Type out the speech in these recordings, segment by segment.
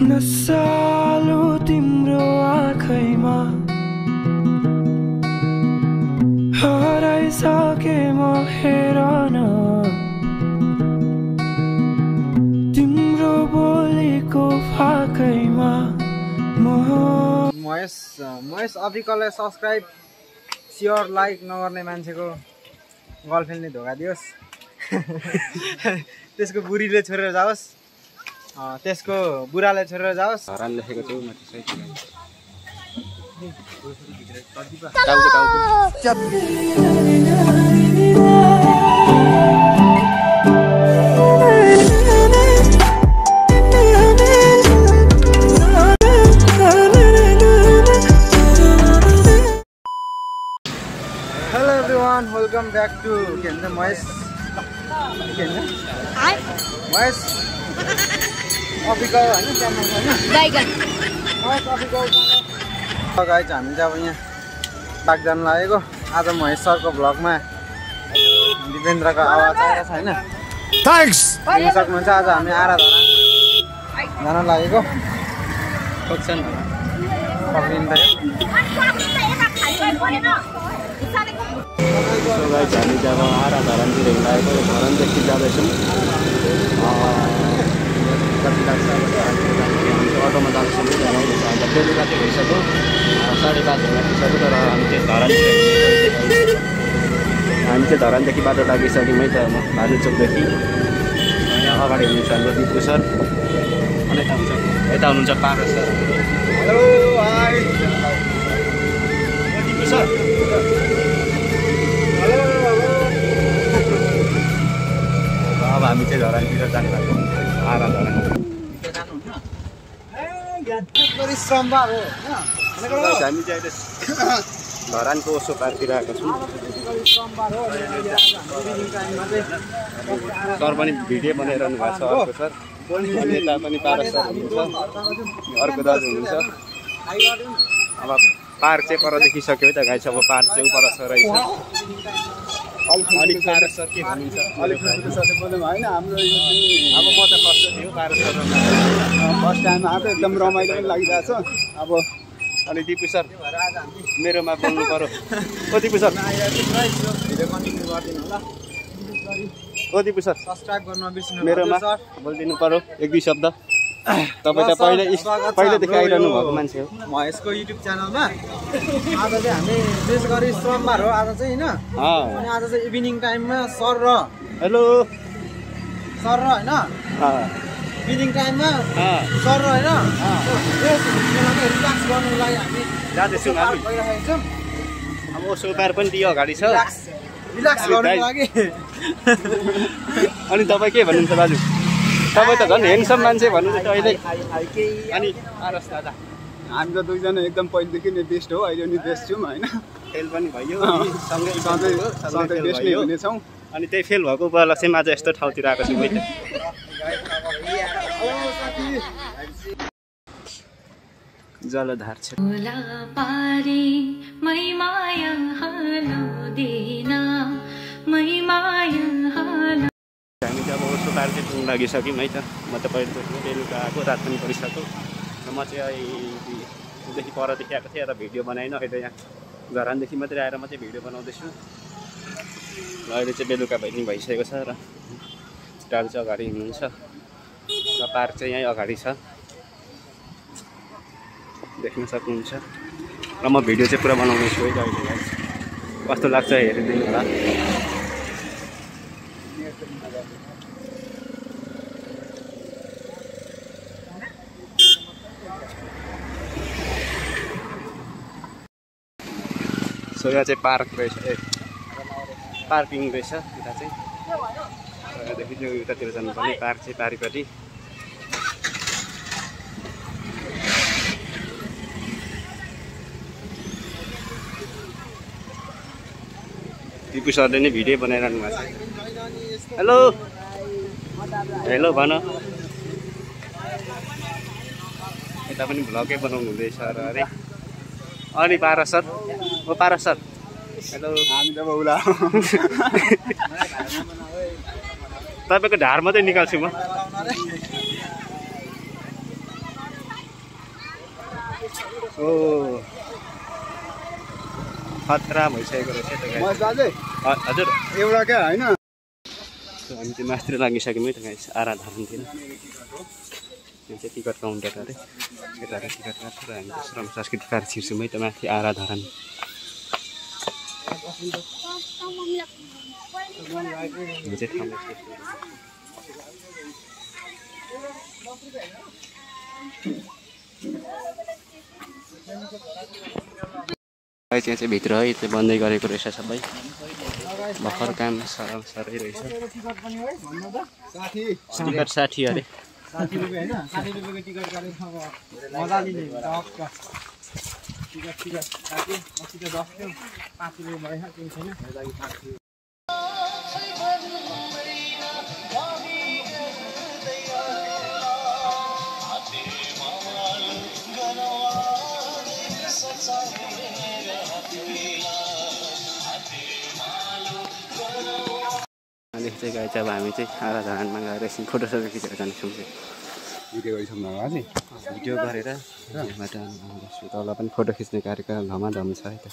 नसालो तिम्रो आँखैमा हराइसके म हेर न तिम्रो बोलीको फाकैमा महेश अफिकललाई सब्सक्राइब शेयर लाइक नगर्ने मान्छेको गर्लफ्रेन्डले धोका दियोस् त्यसको बुढीले छोडेर जाओस् त्यसको बुढाले छोडेर जाओस् हरान लेखेको छु म त्यसै Hello everyone, welcome back to Mहेश अफिकल हैन च्यानल हैन गाइगन महेश अफिकल च्यानल गाइज हामी चाहिँ अब यहाँ बागजान लागेको आज महेश सरको भ्लगमा दिपेन्द्रको आवाज आएको छ हैन थ्यांक्स हेर्न सक्नुहुन्छ आज हामी आराधना जान लागेको सक्छन् पक्रिन पर्यो सो गाइज हामी चाहिँ अब आराधनातिर लागेको धरानदेखि जाँदैछौँ कति लाग्छ अब अटोमा जाँदैछौँ अन्त बेलुका चाहिँ भइसक्यो 5:30 भइसक्यो तर हामी चाहिँ धरानदेखि बाटो लागिसक्यौँ है त म भालुचोकदेखि यहाँ अगाडि हुनुहुन्छ हाम्रो दिपु सर अनि यता हुनुहुन्छ Paras sir hello hi Dipu sir अब हामी चाहिँ धरानतिर जाने भएको आराधना हामी चाहिँ अहिले धरानको ओसो पारतिर आएको छौँ सर पनि भिडियो बनाइरहनु भएको छ अर्को सर अनि यता पनि पारस सर हुनुहुन्छ अर्को दाजु हुनुहुन्छ अब पार्क चाहिँ पर देखिसक्यो है त गाइस अब पार्क चाहिँ उपर छ रहेछ अनि पारस सर के भन्नुहुन्छ सरले बोल्नु होइन हाम्रो यो अब म त फर्स्ट थियो पारस सर फर्स्ट टाइम आएको एकदम रमाइलो पनि लागिरहेछ अब अनि दिपु सर मेरोमा बोल्नु पर्यो ओ दिपु सर भिडियो कन्टिन्यू गर्दिनु होला ओ दिपु सर सब्स्क्राइब गर्न नबिर्सिनु मेरोमा बोलिदिनु पर्यो 1-2 शब्द तपाईँ त पहिलेदेखि आइरहनु भएको मान्छे हो महेशको युट्युब च्यानलमा आज चाहिँ हामी विशेष गरी सोमबार हो आज चाहिँ हैन अनि आज चाहिँ इभिनिङ टाइममा सर र हेलो हैन इभिनिङ टाइममा सर र हैन रिल्याक्स गर्नुको लागि हामी जाँदैछौँ हामी गइरहेको छौँ अब ओसो पार पनि दियो अगाडि छ रिल्याक्स गर्नुको लागि अनि तपाईँ के भन्नुहुन्छ दाजु तपाईँ त झन् ह्यान्डसम मान्छे भन्नुहुन्छ अहिले अनि पारस दादा हामी त दुईजना एकदम पहिलेदेखि नै बेस्ट हो अहिले नि बेस्ट छौँ होइन फेल पनि भयो सँगै सधैँ बेस्ट नै हुनेछौँ अनि त्यही फेल भएको उपलक्ष्यमा आज यस्तो ठाउँतिर आएको छु मैले जलधार छ हामी चाहिँ अब ओसो पार चाहिँ पुग्न लागिसक्यौँ है त म त पहिलो बेलुका आएको रात पनि परिसक्यो र म चाहिँ देखि परदेखि आएको थिएँ र भिडियो बनाएन अहिले यहाँ धरानदेखि मात्रै आएर म चाहिँ भिडियो बनाउँदैछु र अहिले चाहिँ बेलुका भइसकेको छ र दाजु चाहिँ अगाडि हुनुहुन्छ र पार्क चाहिँ यहीँ अगाडि छ देख्न सक्नुहुन्छ र म भिडियो चाहिँ पुरा बनाउँदैछु है अहिले कस्तो लाग्छ हेरिदिनु होला सो यहाँ चाहिँ पार्क रहेछ पार्किङ रहेछ यता चाहिँ यहाँदेखि चाहिँ उतातिर जानुपर्ने पार्क चाहिँ पारिपट्टि दिपु सरले नै भिडियो बनाइरहनु भएको छ हेलो हेलो भन यता पनि भ्लगै बनाउनु हुँदैछ अरे अनि पारस सर ओ पारस सर हेलो हामी त बौला तपाईँको ढाड मात्रै निकाल्छु म ओ खतरा भइसकेको रहेछ त गाइस हजुर एउटा क्या होइन हामी चाहिँ माथि लागिसक्यौँ है त गाइस आराधनातिर यहाँ चाहिँ टिकट काउन्टर अरे केटाहरू टिकट काट्छ र हामी चाहिँ श्रम संस्कृति कार्य छिर्छौँ है त माथि आराधना त्यहाँ चाहिँ भित्र है त्यो बन्दै गरेको रहेछ सबै भर्खर काम साह्रै रहेछ टिकट 60 अरे 60 रुपैयाँ होइन 60 रुपैयाँको टिकट काटेर मजा लिने टक्क टिकट काट्यो अस्ति त 10 थियो 5 रुपैयाँ भएछ केही छैन यो लागि 5 थियो अनि चाहिँ गाई चाहिँ अब हामी चाहिँ आराधनामा गएर एकछिन फोटोसोटो खिचेर जान्छौँ भिडियो गरिसक्नु अगाडि भिडियो गरेर यहाँबाट आउँदैछु तल पनि फोटो खिच्ने कार्यक्रम धमाधम छ है त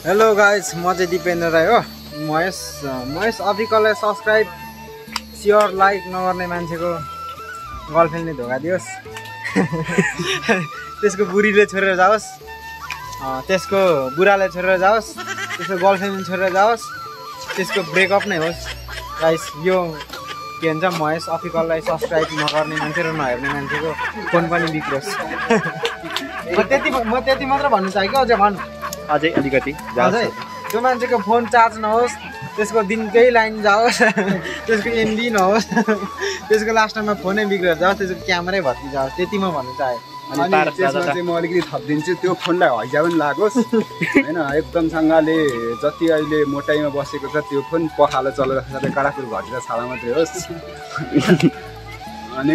हेलो गाइज म चाहिँ दिपेन्द्र राई हो महेश अफिकललाई सब्सक्राइब सेयर लाइक नगर्ने मान्छेको गर्लफ्रेन्डले धोका दियोस् त्यसको बुढीले छोडेर जाओस् त्यसको बुढाले छोडेर जाओस् त्यसको गर्लफ्रेन्डले छोडेर जाओस् त्यसको ब्रेकअप नै होस् गाइस यो के भन्छ महेश अफिकललाई सब्सक्राइब नगर्ने मान्छे र नहेर्ने मान्छेको फोन पनि बिग्रोस् म त्यति मात्र भन्नु चाहेँ क्या अझै भन्नु अझै अलिकति अझै त्यो मान्छेको फोन चार्ज नहोस् त्यसको दिनकै लाइन जाओस् त्यसको एमबी नहोस् त्यसको लास्टमा फोनै बिग्रेर जाओस् त्यसको क्यामेरै भत्कि जाओस् त्यति म भन्नु चाहेँ अनि त्यसमा चाहिँ म अलिकति थपिदिन्छु त्यो फोनलाई हैजा पनि लागोस् होइन एकदमसँगले जति अहिले मोटाइमा बसेको छ त्यो फोन पखालो चलेर सबै काडाकुर घटेर छाला मात्रै होस् अनि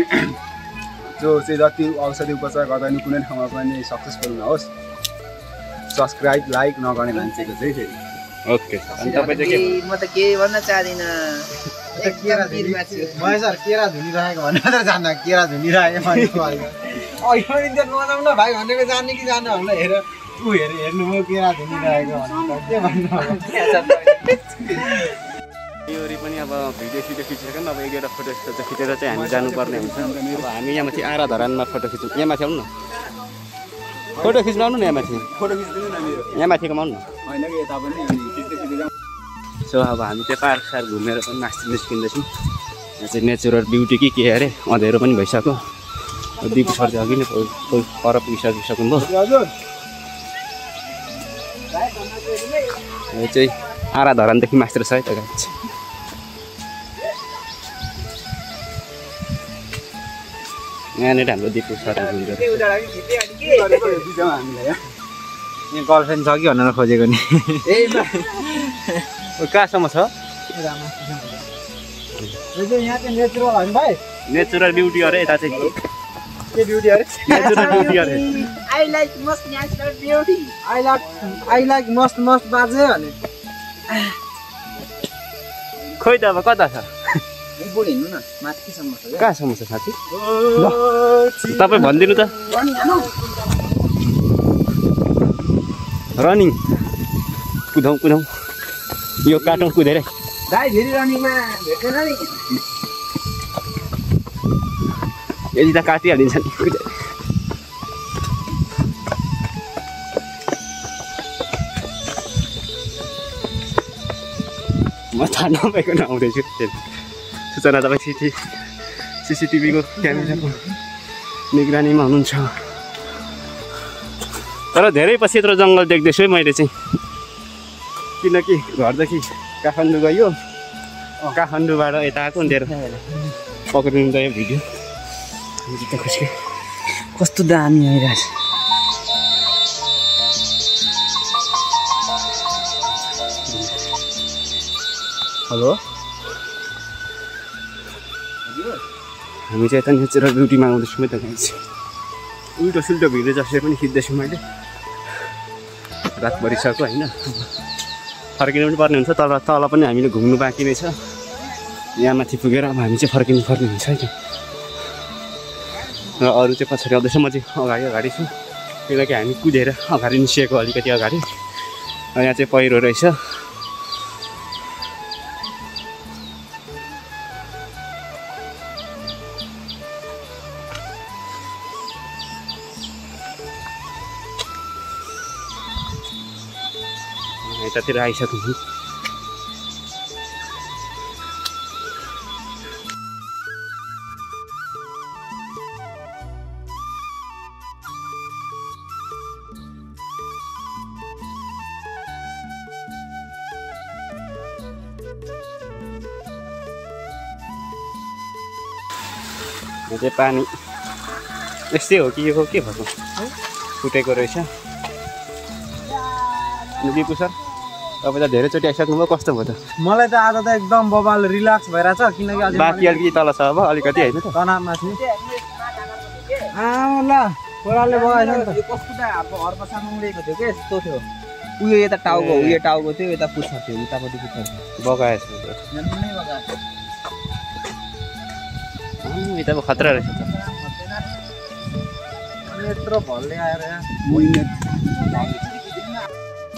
जो चाहिँ जति औषधि उपचार गर्दा पनि कुनै ठाउँमा पनि सक्सेसफुल नहोस् सब्सक्राइब लाइक नगर्ने मान्छेको चाहिँ फेरि ओके अनि तपाईँ चाहिँ के म त केही भन्न चाहदिनँ केरा धुनिरहेको भन्नु मात्र जान्दा केरा धुनिरहेको नजाउँ न भाइ भनेको जाने कि जानु भनेर हेर ऊ हेर्नु म केरा धुनिरहेको के भन्नु योरी पनि अब भिडियो खिचेर अब एक एउटा फोटो खिचेर चाहिँ हामी जानुपर्ने हुन्छ अब हामी यहाँ माथि आराधनामा फोटो खिच्छौँ यहाँ माथि आउनु न फोटो खिच्नु आउनु न यहाँ माथि फोटो खिच्दिनु न मेरो यहाँ माथिको आउनु न होइन कि यता पनि खिच्दै जाउँ सो अब हामी त्यो पार्क सार घुमेर पनि माथि निस्किँदैछौँ यहाँ चाहिँ नेचुरल ब्युटी कि के अरे अँध्यारो पनि भइसक्यो दिपु सर चाहिँ अघि नै पर पुगिसकिसक्नु भयो यो चाहिँ आराधनादेखि मास्टर छ है त गाइस यहाँनिर हाम्रो दिपु सर हुन्छ यहाँ गर्लफ्रेन्ड छ कि भनेर खोजेको नि कहाँसम्म छ यो चाहिँ यहाँ चाहिँ नेचुरल होइन भाइ नेचुरल ब्युटी अरे यता चाहिँ के ब्युटी अरे नेचुरल ब्युटी अरे I like must natural beauty I like मस्त बाजे भने खोइ त अब कता छ बुढी हिँड्नु न माथिसम्म छ कहाँसम्म छ साथी तपाईँ भनिदिनु त रनिङ कुदाउँ यो काटौँ कुदेर भाइ फेरि रनिङमा भेट्दैन नि यदि त काटिहालिन्छ नि म थाहा नभएको आउँदैछु सूचना तपाईँ सिसिटिभीको क्यामेराको निगरानीमा हुनुहुन्छ तर धेरै पछि यत्रो जङ्गल देख्दैछु है मैले चाहिँ किनकि घरदेखि काठमाडौँ गयो काठमाडौँबाट यता आएको धेरै पक्रिनु गयो भिडियो कस्तो दामी आइरहेछ हेलो हामी चाहिँ यता नेचुरल ब्युटीमा आउँदैछौँ है त गाइस उल्टो सुल्टो भिडियो जसरी पनि खिच्दैछु मैले रात परिसक्यो होइन फर्किनु पनि पर्ने हुन्छ तल पनि हामीले घुम्नु बाँकी नै छ यहाँ माथि पुगेर अब हामी चाहिँ फर्किनु पर्ने हुन्छ है र अरू चाहिँ पछाडि आउँदैछ म चाहिँ अगाडि छु किनकि हामी कुदेर अगाडि निस्किएको अलिकति अगाडि यहाँ चाहिँ पहिरो रहेछ यतातिर आइसक्नु यो चाहिँ पानी यस्तै हो कि यो के भएको फुटेको रहेछ दिपु सर तपाईँ त धेरैचोटि आइसक्नुभयो कस्तो भयो त मलाई त आज त एकदम बबाल रिल्याक्स भइरहेछ किनकि आज बाँकी अलिकति तल छ अब अलिकति होइन त तनावमा छु ल छोराले बगाएछ नि त यो कस्तो त अब घरको सामान ल्याएको थियो के यस्तो थियो उयो यता टाउको उयो टाउको थियो यता पुच्छर थियो उतापट्टि पुच्छर थियो बगाएछ नम्मै बगाएको यता अब खतरा रहेछ त यत्रो भल्ले आएर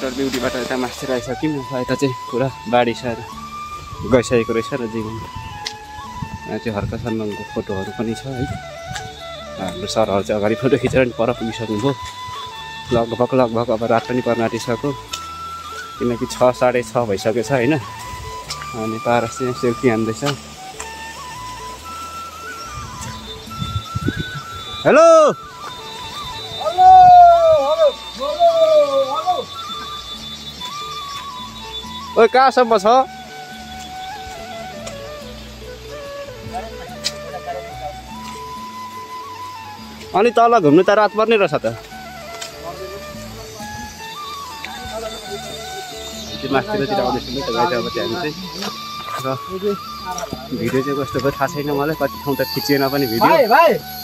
ब्युटीबाट यता मास्तिर आइसक्यौँ यता चाहिँ पुरा बाढी सर गइसकेको रहेछ र जीवन यहाँ चाहिँ हर्क शर्माको फोटोहरू पनि छ है हाम्रो सरहरू चाहिँ अगाडि फोटो खिचेर नि पर पुगिसक्नुभयो लगभग अब रात पनि पर्न आँटिसक्यो किनकि 6 साढे 6 भइसकेको छ होइन अनि पारस चाहिँ सेल्फी हान्दैछ हेलो ओइ कहाँसम्म छ अनि तल घुम्नु त रात पर्ने रहेछ त मास्तिरतिर आउँदैछौँ त गाइज अब चाहिँ हामी चाहिँ र भिडियो चाहिँ कस्तो भयो थाहा छैन मलाई कति ठाउँ त खिचिएन पनि भिडियो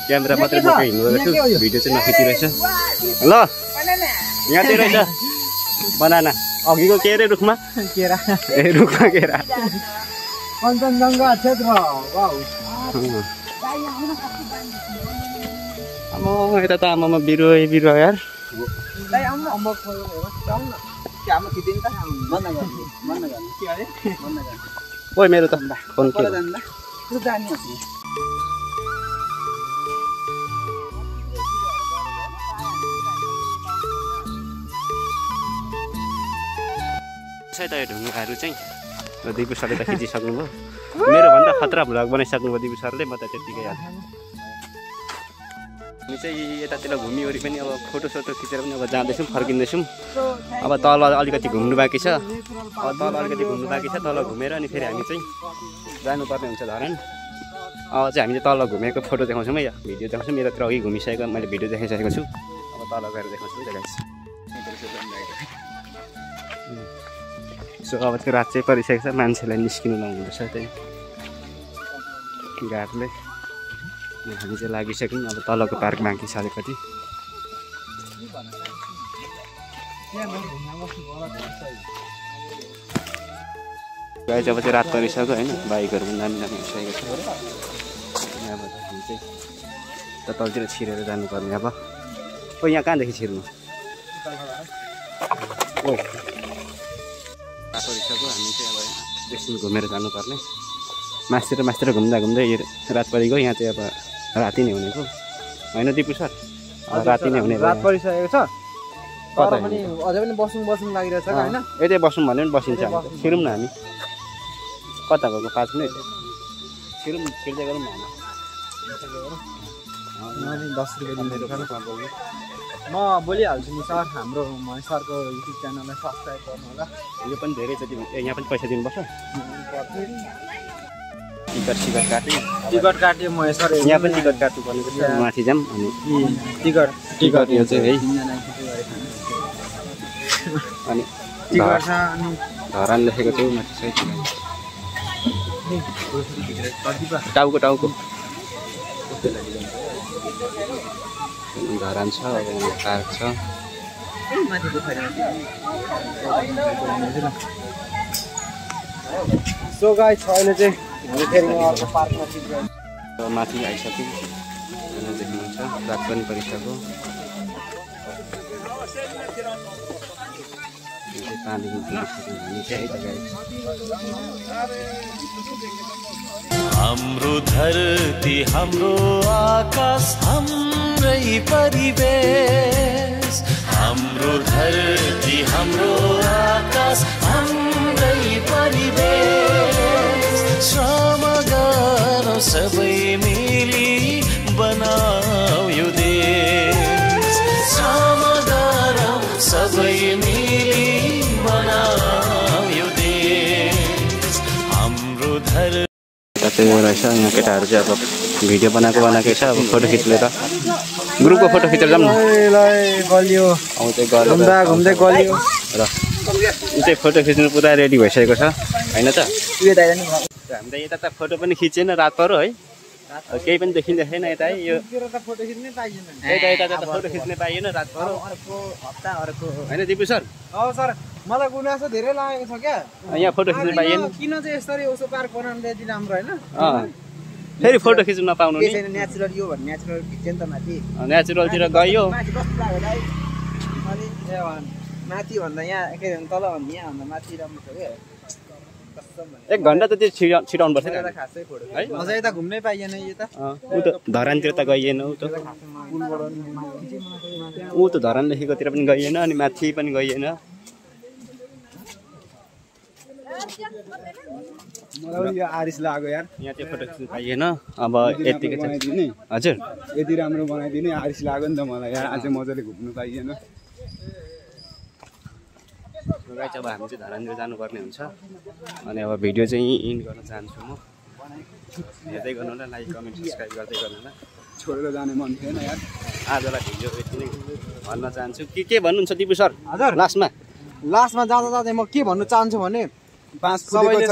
क्यामेरा मात्रै बोकेर हिँड्नु छु भिडियो चाहिँ नखिचिरहेछ ल यहाँ चाहिँ रहेछ बनाना अघिको के अरे रुखमा केरा ए रुखमा केरा कञ्चनजङ्घा क्षेत्र अब यता त आमामा बिरुवा यार ओइ मेरो त फोन के त यो ढुङ्गाहरू चाहिँ दिपु सरले त खिचिसक्नुभयो मेरोभन्दा खतरा भ्लग बनाइसक्नुभयो दिपु सरले म त त्यत्तिकै हाल्छु हामी चाहिँ यतातिर घुमिवरि पनि अब फोटोसोटो खिचेर पनि अब जाँदैछौँ फर्किँदैछौँ अब तल अलिकति घुम्नु बाँकी छ तल घुमेर अनि फेरि हामी चाहिँ जानुपर्ने हुन्छ धरान अब चाहिँ हामीले तल घुमेको फोटो देखाउँछौँ है भिडियो देखाउँछौँ यतातिर अघि घुमिसकेको मैले भिडियो देखाइसकेको छु अब तल गएर देखाउँछु है गाइस सो अब त्यो रात चाहिँ परिसकेको छ मान्छेलाई निस्किनु नहुँदैछ त्यही घाटले हामी चाहिँ लागिसक्यौँ। अब तलको पार्क बाँकी छ अलिकति। गाई जब चाहिँ रात परिसक्यो होइन, बाइकहरू पनि दामी दामी भइसकेको छ। यहाँबाट हामी चाहिँ तलतिर छिरेर जानुपर्ने। अब ओ यहाँ कहाँदेखि छिर्नु? ओ रात परिसक्यो, हामी चाहिँ अब एकछिन घुमेर जानुपर्ने। मासतिर घुम्दा घुम्दै रात परिगयो। यहाँ चाहिँ अब राति नै हुनेको होइन दिपु सर? राति नै हुने। रात परिसकेको छ तर पनि अझै पनि बसौँ लागिरहेछ होइन। यतै बसौँ भने पनि बसिन्छ। छिरौँ न हामी। कता गएको 5 मिनट छिरौँ, छिर्दै गरौँ न हामी। 10 रुपियाँ दिनु म बोलिहाल्छु नि सर। हाम्रो महेश सरको युट्युब च्यानललाई सब्सक्राइब गर्नु होला। यो पनि धेरैचोटि यहाँ पनि पैसा दिनुपर्छ। टिकट काट्यो महेश सर। यहाँ पनि टिकट काट्नु पर्ने छ। माथि जाऊँ अनि टिकट यो चाहिँ है। अनि टिकट धरान लेखेको थियो माथि सही टाउको धरान छ। पार्क छ। सो गाइस अहिले चाहिँ हामी फेरि अर्को पार्कमा छिर्छौँ। माथि आइसक्यौँ। देख्नुहुन्छ रात पनि परिसक्यो। हाम्रो धरती हाम्रो आकाश हाम्रै परिवेश। हाम्रो धरती हाम्रो आकाश हाम्रै परिवेश। श्रम गरौँ सबै मिली बनाऊ यो देश। श्रम गरौँ सबै मिली बनाऊ यो देश। हाम्रो धरती रहेछ। यहाँ केटाहरू चाहिँ अब भिडियो बनाएकै छ। अब फोटो खिच्नु त ग्रुपको फोटो खिचेर जाऊँ न। गलियो आउँछ घुम्दै गलियो र यो चाहिँ फोटो खिच्नु पुरा रेडी भइसकेको छ होइन त? हामीले यता त फोटो पनि खिचेन रात परो है। केही पनि देखिँदैन छैन यता है। यो फोटो खिच्नै पाइएन। यता त फोटो खिच्नै पाइएन रात परो। अर्को हप्ता अर्को होइन दिपु सर? सर मलाई गुनासो धेरै लागेको छ क्या। यहाँ फोटो खिच्नु पाइएन। किन चाहिँ यसरी उसो पार्क बनाउनु दिएदेखि राम्रो होइन? फेरि फोटो खिच्नु नपाउनु नि। नेचुरल यो भन्ने नेचुरल खिच्यो नि त माथि। नेचुरलतिर गयो। माथि कस्तो लाग्यो दाइ? माथि भन्दा यहाँ के भन्छ तल भन्दा यहाँ भन्दा माथि राम्रो छ क्या। 1 घन्टा त त्यो छिटाउनु पर्छ है। अझै यता घुम्नै पाइएन। यता ऊ त धरानतिर त गइएन। ऊ त धरान लेखेकोतिर पनि गइएन अनि माथि पनि गइएन। मलाई यो आरिस लाग्यो यार। यहाँ त्यो फोटो खिच्नु पाइएन। अब यतिकै बनाइदिने। हजुर यति राम्रो बनाइदिने आरिस लाग्यो नि त मलाई यार। आज मजाले घुम्नु पाइएन। गाइस अब हामी चाहिँ धरानतिर जानुपर्ने हुन्छ। अनि अब भिडियो चाहिँ इन्ड गर्न चाहन्छु म। हेर्दै गर्नु होला, लाइक कमेन्ट सब्सक्राइब गर्दै गर्नु होला। छोडेर जाने मन थिएन यार। आजलाई भिडियो यति नै भन्न चाहन्छु। के भन्नुहुन्छ दिपु सर? हजुर लास्टमा जाँदा म के भन्नु चाहन्छु भने सबैले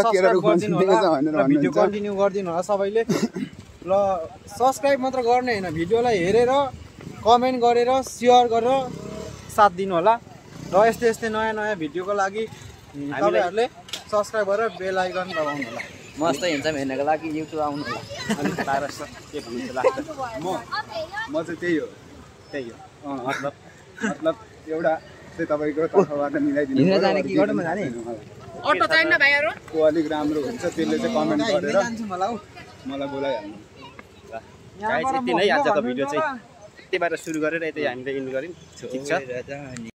भिडियो कन्टिन्यू गरिदिनु होला सबैले। ल सब्सक्राइब मात्र गर्ने होइन, भिडियोलाई हेरेर कमेन्ट गरेर सेयर गरेर साथ दिनु होला। र यस्तै नयाँ भिडियोको लागि तपाईँहरूले सब्सक्राइब गरेर बेल आइकन दबाउनु होला। मस्त हिँड्छ हेर्नको लागि युट्युब आउनु होला। अनि पारस सर के भन्नुहुन्छ लास्टमा? म चाहिँ त्यही हो मतलब एउटा चाहिँ तपाईँको तर्फबाट मिलाइदिनु। हिँडेर जाने कि गर्नु जाने? अटो चाहिन्न भाइहरु? को अलिक राम्रो हुन्छ त्यसले चाहिँ कमेन्ट गरेर मलाई बोलाइहाल्नु। गाइस यति नै आजको भिडियो चाहिँ यतिबाट सुरु गरेर यतै हामीले इन्ड गर्यौँ। ठिक छ।